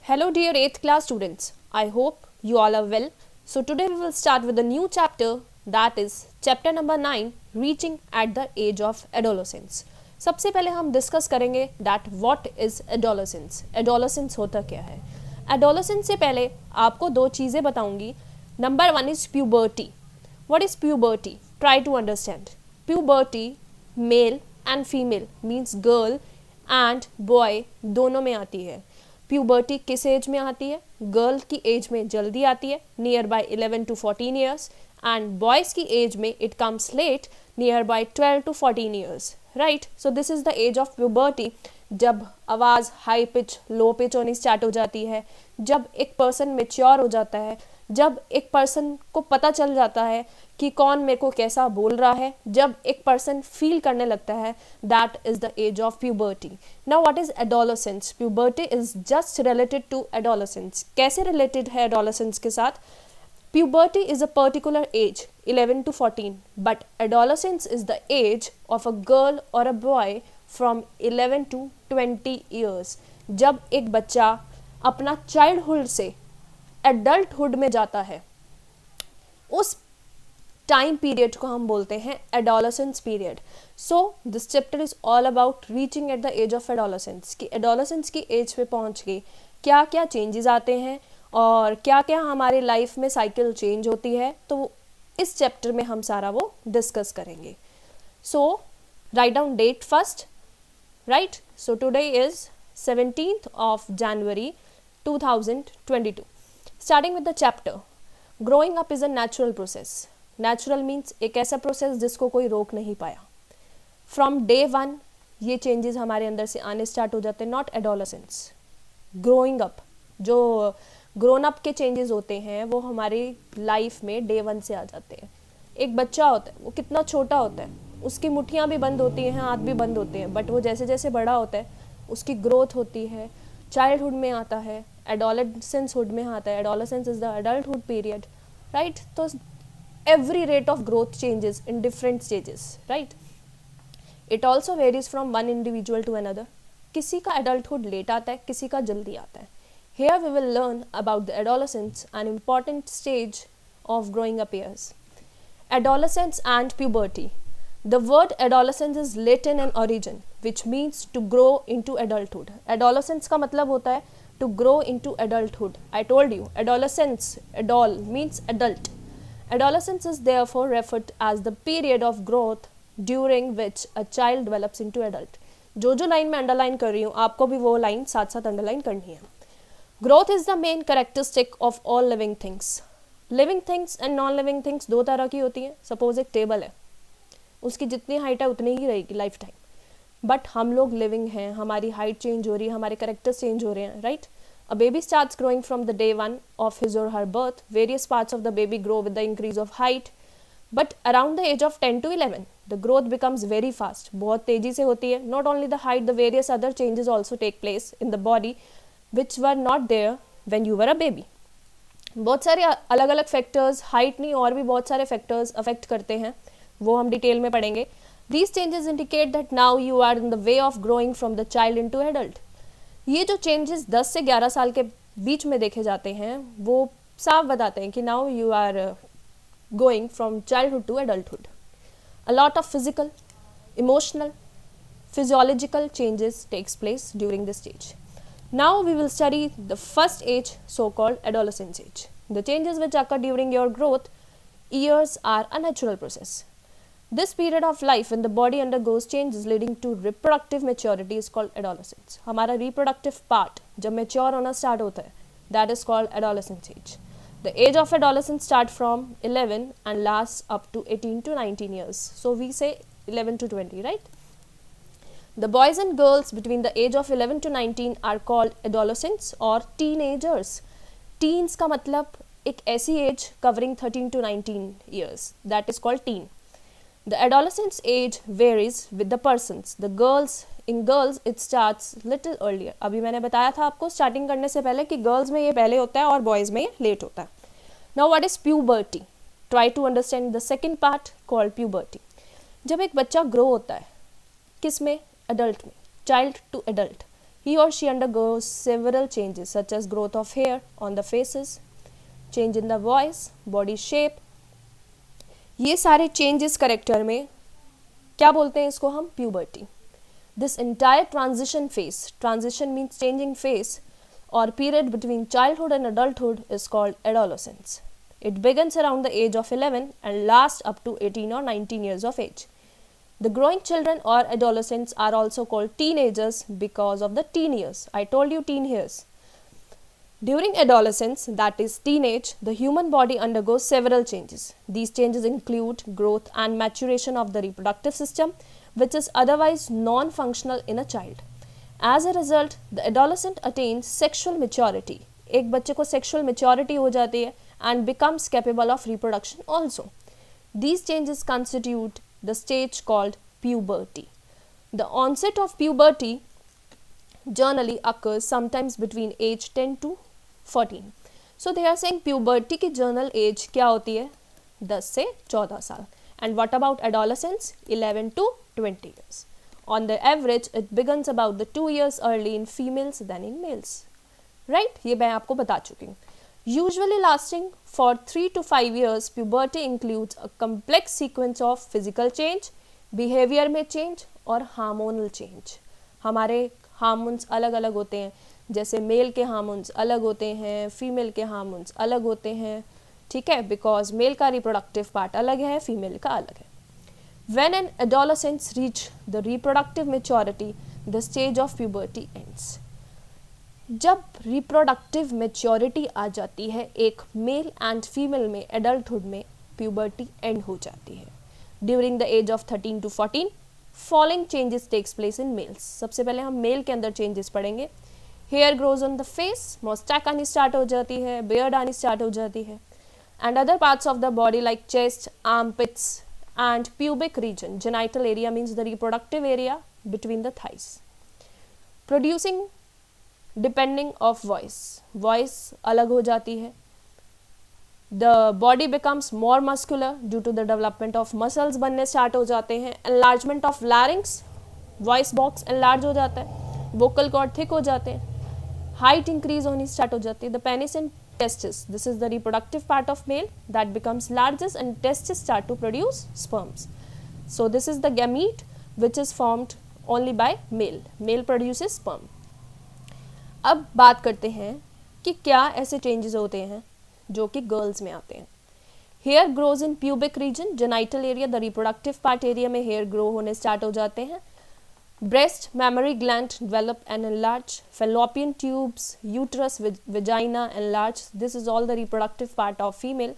Hello dear 8th class students. I hope you all are well. So today we will start with a new chapter, that is chapter number 9, reaching at the age of adolescence. सबसे पहले हम discuss करेंगे that what is adolescence. Adolescence होता क्या है? Adolescence से पहले आपको दो चीज़ें बताऊंगी. Number 1 is puberty. What is puberty? Try to understand. Puberty, male and female means girl and boy दोनों में आती है. प्यूबर्टी किस एज में आती है? गर्ल की एज में जल्दी आती है, nearby 11 to 14 years, and boys की एज में it comes late, nearby 12 to 14 years, right. So this is the age of puberty, जब आवाज़ हाई पिच लो पिच होनी स्टार्ट हो जाती है, जब एक पर्सन मेच्योर हो जाता है, जब एक पर्सन को पता चल जाता है कि कौन मेरे को कैसा बोल रहा है, जब एक पर्सन फील करने लगता है, that is the age of puberty. Now what is adolescence? Puberty is just related to adolescence. कैसे रिलेटेड है एडोलेसेंस के साथ? Puberty is a particular age 11 to 14, but adolescence is the age of a girl और a boy from 11 to 20 years. जब एक बच्चा अपना childhood से एडल्टहुड में जाता है, उस टाइम पीरियड को हम बोलते हैं adolescence period. So this chapter is all about reaching at the age of adolescence, कि एडोलेसेंस की एज पे पहुंच के क्या क्या चेंजेस आते हैं और क्या क्या हमारे लाइफ में साइकिल चेंज होती है. तो इस चैप्टर में हम सारा वो डिस्कस करेंगे. So write down date first, right. So today is 17th of January 2022. Starting with the chapter, growing up is a natural process. Natural means एक ऐसा प्रोसेस जिसको कोई रोक नहीं पाया. From day one ये चेंजेस हमारे अंदर से आने स्टार्ट हो जाते हैं. Not adolescence, growing up. जो ग्रोन अप के चेंजेस होते हैं वो हमारी लाइफ में डे वन से आ जाते हैं. एक बच्चा होता है, वो कितना छोटा होता है, उसकी मुट्ठियाँ भी बंद होती हैं, हाथ भी बंद होते हैं, बट वो जैसे जैसे बड़ा होता है उसकी ग्रोथ होती है. चाइल्डहुड में आता है, एडोलेसेंसहुड में आता है. Adolescence is the adulthood period, right. तो every rate of growth changes in different stages, right. It also varies from one individual to another. किसी का adulthood late आता है, किसी का जल्दी आता है. Here we will learn about the adolescence, an important stage of growing up years. Adolescence and puberty. The word adolescence is Latin in origin, which means to grow into adulthood. Adolescence का मतलब होता है to grow into adulthood. I told you, adolescence, adol means adult. Adolescence is therefore referred as the period of growth during which a child develops into adult. जो line में underline कर रही हूँ, आपको भी वो लाइन साथ साथ अंडरलाइन करनी है. Growth is the main characteristic of all living things. Living things and non-living things दो तरह की होती हैं. सपोज एक टेबल है, उसकी जितनी हाइट है उतनी ही रहेगी लाइफ टाइम, बट हम लोग लिविंग हैं, हमारी हाइट चेंज हो रही है, हमारे करेक्टर्स चेंज हो रहे हैं, right. A baby starts growing from the day one of his or her birth. Various parts of the baby grow with the increase of height. But around the age of 10 to 11, the growth becomes very fast. बहुत तेजी से होती है. Not only the height, the various other changes also take place in the body which were not there when you were a baby. बहुत सारे अलग अलग factors, height नहीं और भी बहुत सारे फैक्टर्स अफेक्ट करते हैं, वो हम डिटेल में पढ़ेंगे. These changes indicate that now you are in the way of growing from the child into adult. ये जो चेंजेस 10 से 11 साल के बीच में देखे जाते हैं वो साफ बताते हैं कि now you are going from childhood to adulthood. A lot of physical, emotional, physiological changes takes place during this stage. Now we will study the first age, so called adolescence age. The changes which occur during your growth years are a natural process. This period of life when the body undergoes changes leading to reproductive maturity is called adolescence. हमारा reproductive part जब mature होना start होता है, that is called adolescence age. The age of adolescence start from 11 and lasts up to 18 to 19 years. So we say 11 to 20, right? The boys and girls between the age of 11 to 19 are called adolescents or teenagers. Teens का मतलब एक ऐसी age covering 13 to 19 years, that is called teen. The adolescence age varies with the persons. In girls it starts little earlier. अभी मैंने बताया था आपको starting करने से पहले कि गर्ल्स में ये पहले होता है और बॉयज़ में ये लेट होता है. Now what is puberty? Try to understand the second part called puberty. जब एक बच्चा ग्रो होता है, किस में? एडल्ट में, child to adult. He or she undergoes several changes such as growth of hair on the faces, change in the voice, body shape. ये सारे changes करेक्टर में क्या बोलते हैं इसको हम? Puberty. This entire transition phase, transition means changing phase or period between childhood and adulthood is called adolescence. It begins around the age of 11 and lasts up to 18 or 19 years of age. The growing children or adolescents are also called teenagers because of the teen years. I told you teen years. During adolescence, that is teenage, the human body undergoes several changes. These changes include growth and maturation of the reproductive system, which is otherwise non-functional in a child. As a result, the adolescent attains sexual maturity. एक बच्चे को sexual maturity हो जाती है and becomes capable of reproduction also. These changes constitute the stage called puberty. The onset of puberty generally occurs sometimes between age 10 to 14. So they are saying puberty की journal age क्या होती है? 10 से 14 साल. And what about adolescence? 11 to 20 years. On the average, it begins about the 2 years early in females than in males. Right? ये मैं आपको बता चुकी हूँ. Usually lasting for 3 to 5 years, puberty includes a complex sequence of physical change, behavior में change और hormonal change. हमारे hormones अलग अलग होते हैं, जैसे मेल के हार्मोन्स अलग होते हैं, फीमेल के हार्मोन्स अलग होते हैं, ठीक है, बिकॉज मेल का रिप्रोडक्टिव पार्ट अलग है, फीमेल का अलग है. When an adolescent reach the reproductive maturity, the stage of puberty ends. जब रिप्रोडक्टिव मेच्योरिटी आ जाती है एक मेल एंड फीमेल में एडल्टहुड में, प्यूबर्टी एंड हो जाती है. During the age of 13 to 14 following changes takes place in males. सबसे पहले हम मेल के अंदर चेंजेस पढ़ेंगे. Hair grows on the face, moustache आनी स्टार्ट हो जाती है, बियर्ड आनी स्टार्ट हो जाती है, and other parts of the body like chest, armpits and pubic region. Genital area means the reproductive area between the thighs. Producing depending of voice, voice अलग हो जाती है. The body becomes more muscular due to the development of muscles बनने start हो जाते हैं. Enlargement of larynx, voice box enlarge हो जाता है, वोकल कॉर्ड थिक हो जाते हैं, हाइट इंक्रीज होनी स्टार्ट हो जाती है. The penis and testis, this is the reproductive part of male that becomes largest and testis start to produce sperms. So this is the gamete which is formed only by male. Male produces sperm. अब बात करते हैं कि क्या ऐसे changes होते हैं जो कि गर्ल्स में आते हैं. Hair grows in pubic region, genital area, the reproductive part area में हेयर ग्रो होने स्टार्ट हो जाते हैं. Breast, memory gland develop and enlarge. Fallopian tubes, uterus, vagina enlarge. This is all the reproductive part of female.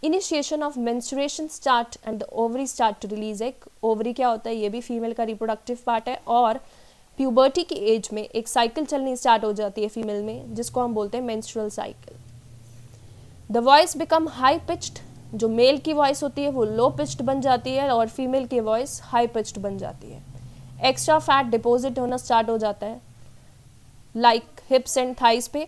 Initiation of menstruation start and the ovary start to release egg. Ovary क्या होता है? ये भी female का reproductive part है. और puberty की age में एक साइकिल चलनी स्टार्ट हो जाती है फीमेल में, जिसको हम बोलते हैं menstrual cycle. The voice become high pitched. जो मेल की वॉइस होती है वो लो पिच्ड बन जाती है और फीमेल की वॉइस हाई पिच्ड बन जाती है. एक्स्ट्रा फैट डिपॉजिट होना स्टार्ट हो जाता है लाइक हिप्स एंड थाइस पे.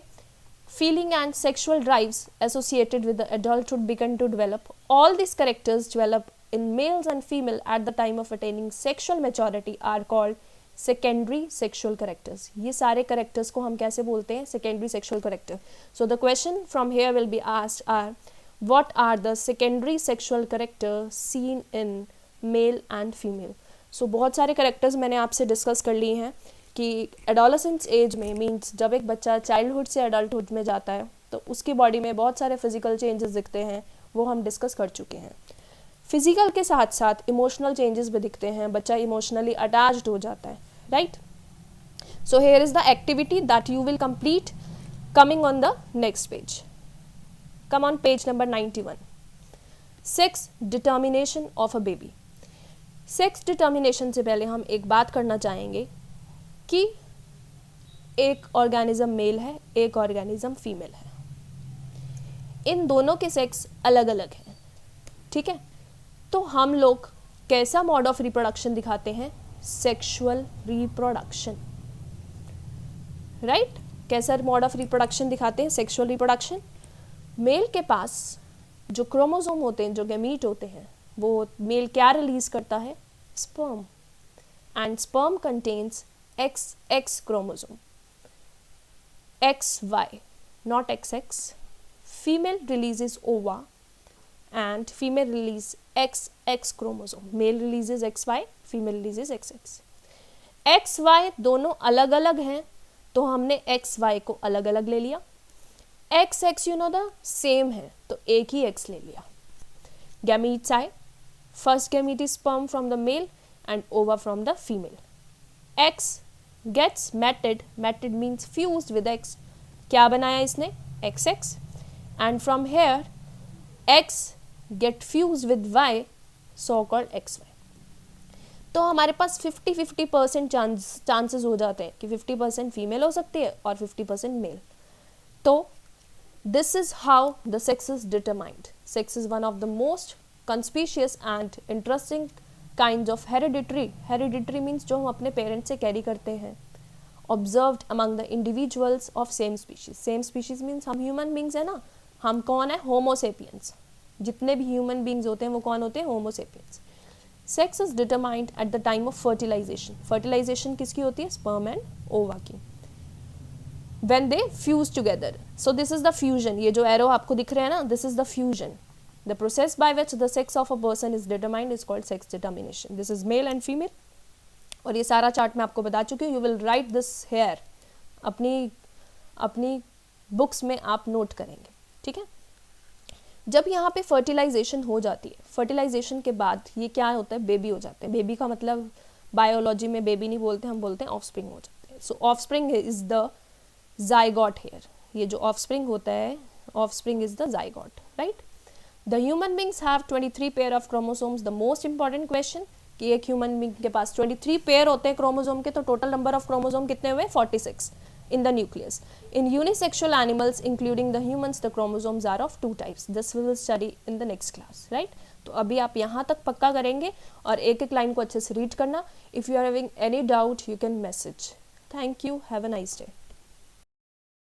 Feeling and sexual drives associated with the adulthood begin to develop. All this characters develop in males and female at the time of attaining sexual maturity are called secondary sexual characters. ये सारे characters को हम कैसे बोलते हैं? Secondary sexual character. So the question from here will be asked are what are the secondary sexual character seen in male and female. So बहुत सारे characters मैंने आपसे डिस्कस कर लिए हैं कि एडोलेसेंस एज में मीन्स जब एक बच्चा चाइल्डहुड से एडल्टहुड में जाता है तो उसकी बॉडी में बहुत सारे फिजिकल चेंजेस दिखते हैं, वो हम डिस्कस कर चुके हैं. फिजिकल के साथ साथ इमोशनल चेंजेस भी दिखते हैं. बच्चा इमोशनली अटैच्ड हो जाता है, right. So here is the activity that you will complete coming on the next page. Come on page number 91. Sex determination of a baby. Sex determination से पहले हम एक बात करना चाहेंगे कि एक ऑर्गेनिज्म मेल है, एक ऑर्गेनिज्म फीमेल है. इन दोनों के सेक्स अलग अलग हैं, ठीक है. तो हम लोग कैसा मोड ऑफ रिप्रोडक्शन दिखाते हैं? Sexual reproduction, right. कैसा मोड ऑफ रिप्रोडक्शन दिखाते हैं? Sexual reproduction. मेल के पास जो क्रोमोसोम होते हैं, जो गैमीट होते हैं, वो मेल क्या रिलीज करता है? Sperm. And sperm contains XX chromosome. XY, not XX. Female releases ova and female release XX chromosome. Male releases XY, female releases XX. XY दोनों अलग अलग हैं तो हमने XY को अलग अलग ले लिया. XX you know the same है तो एक ही X ले लिया. Gametes I. First gamete is sperm from the male and ova from the female. X gets mated. Mated means fused with X. क्या बनाया इसने? XX. And from here X get fused with Y, so called XY. तो हमारे पास 50-50% chances हो जाते हैं कि 50% female हो सकती है और 50% मेल. तो this is how the sex is determined. Sex is one of the most conspicuous and interesting kinds of hereditary. Hereditary means जो हम अपने पेरेंट्स से कैरी करते हैं. Observed among the individuals of same species. Same species means हम human beings है ना. हम कौन है? Homo sapiens. जितने भी human beings होते हैं वो कौन होते हैं? Homo sapiens. Sex is determined at the time of fertilization. Fertilization किसकी होती है? Sperm and ova की. When they fuse together. So this is the fusion. ये जो arrow आपको दिख रहा है ना, this is the fusion. The process by which the sex of a person is determined is called sex determination. This is male and female. और ये सारा चार्ट मैं आपको बता चुकी हूँ. You will write this here. अपनी बुक्स में आप नोट करेंगे. ठीक है. जब यहाँ पे फर्टिलाइजेशन हो जाती है, फर्टिलाइजेशन के बाद ये क्या होता है? बेबी हो जाते हैं. बेबी का मतलब बायोलॉजी में बेबी नहीं बोलते, हम बोलते हैं ऑफस्प्रिंग हो जाते हैं. So offspring is the zygote here. ये जो ऑफस्प्रिंग होता है, offspring is the zygote, right. The human beings have 23 pair of chromosomes. The most important question कि एक human being के पास 23 पेयर होते हैं क्रोमोसोम के, तो टोटल नंबर ऑफ क्रोमोसोम कितने हुए? 46 in the nucleus. In unisexual animals including the humans, the chromosomes are of two types. This we will study in the next class, right? तो अभी आप यहाँ तक पक्का करेंगे और एक एक लाइन को अच्छे से रीड करना. If you are having any doubt, you can message. Thank you. Have a nice day.